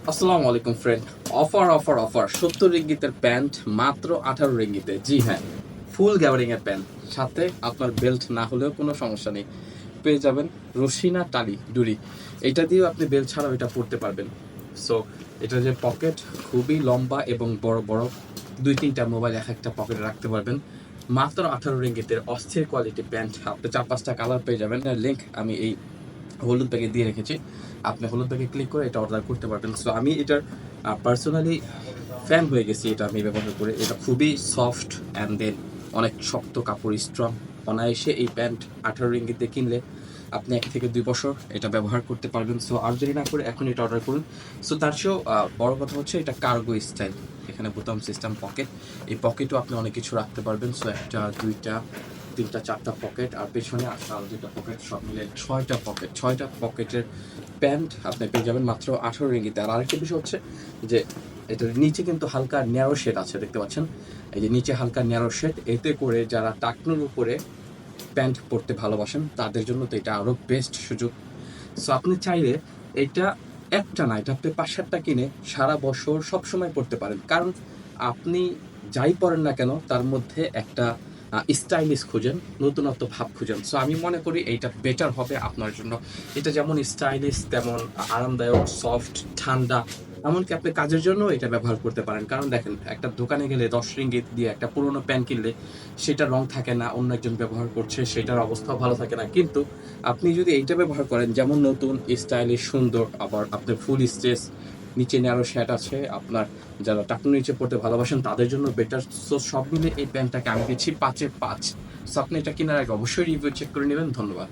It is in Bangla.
আসসালামু আলাইকুম ফ্রেন্ড। অফার অফার অফার 70 রিঙ্গিতের প্যান্ট মাত্র 18 রিঙ্গিতে। জি হ্যাঁ, ফুল গ্যাবারিং এর প্যান্ট, সাথে আপনার বেল্ট না হলেও কোনো সমস্যা নেই, পেয়ে যাবেন রশিনা টালি ডুরি। এটা দিয়েও আপনি বেল্ট ছাড়াও এটা পরতে পারবেন। সো এটা যে পকেট, খুবই লম্বা এবং বড় বড়, 2-3টা মোবাইল এক একটা পকেটে রাখতে পারবেন। মাত্র 18 রিঙ্গিতের অস্থির কোয়ালিটি প্যান্ট, আপনি 4-5টা কালার পেয়ে যাবেন। লিঙ্ক আমি এই হলুদ ব্যাগে দিয়ে রেখেছি, আপনি হলুদ ব্যাগে ক্লিক করে এটা অর্ডার করতে পারবেন। সো আমি এটার পার্সোনালি ফ্যান হয়ে গেছি, এটা আমি ব্যবহার করে। এটা খুবই সফট অ্যান্ড দেন অনেক শক্ত কাপড়, স্ট্রং। অনায়াসে এই প্যান্ট 18 রিঙ্গিতে কিনলে আপনি 1 থেকে 2 বছর এটা ব্যবহার করতে পারবেন। সো আর দেরি না করে এখন এটা অর্ডার করুন। সো তার চেয়েও বড় কথা হচ্ছে এটা কার্গো স্টাইল, এখানে বোতাম সিস্টেম পকেট। এই পকেটও আপনি অনেক কিছু রাখতে পারবেন। সো 1, 2, 3, 4টা পকেট, আর পেছনে 8টা পকেট, সব মিলে 6টা পকেট। 6টা পকেটের প্যান্ট আপনি পেয়ে যাবেন মাত্র 18 রিঙ্গিতে। আর আরেকটা বিষয় হচ্ছে যে এটার নিচে কিন্তু হালকা ন্যারো শেড আছে, দেখতে পাচ্ছেন? এই যে নিচে হালকা ন্যারো শেড, এতে করে যারা টাকনুর উপরে প্যান্ট পরতে ভালোবাসেন তাদের জন্য তো এটা আরও বেস্ট সুযোগ। সো আপনি চাইলে এটা একটা না, এটা আপনি 5-7টা কিনে সারা বছর সবসময় পরতে পারেন। কারণ আপনি যাই পরেন না কেন তার মধ্যে একটা স্টাইলিশ খুঁজেন, নতুনত্ব ভাব খুঁজেন। সো আমি মনে করি এইটা বেটার হবে আপনার জন্য। এটা যেমন স্টাইলিশ, তেমন আরামদায়ক, সফট, ঠান্ডা। এমনকি আপনি কাজের জন্য এটা ব্যবহার করতে পারেন। কারণ দেখেন, একটা দোকানে গেলে 10 রিঙ্গিত দিয়ে একটা পুরোনো প্যান্ট কিনলে সেটা রং থাকে না, অন্য একজন ব্যবহার করছে, সেটার অবস্থাও ভালো থাকে না। কিন্তু আপনি যদি এইটা ব্যবহার করেন, যেমন নতুন, স্টাইলিশ, সুন্দর, আবার আপনার ফুল স্ট্রেচ, নিচে ন্যারো শ্যাট আছে, আপনার যারা টাকনু নিচে পড়তে ভালোবাসেন তাদের জন্য বেটার। সো সব মিলে এই প্যান্টটাকে আমি দিচ্ছি 5-এ 5। সো আপনি এটা কেনার আগে অবশ্যই রিভিউ চেক করে নেবেন। ধন্যবাদ।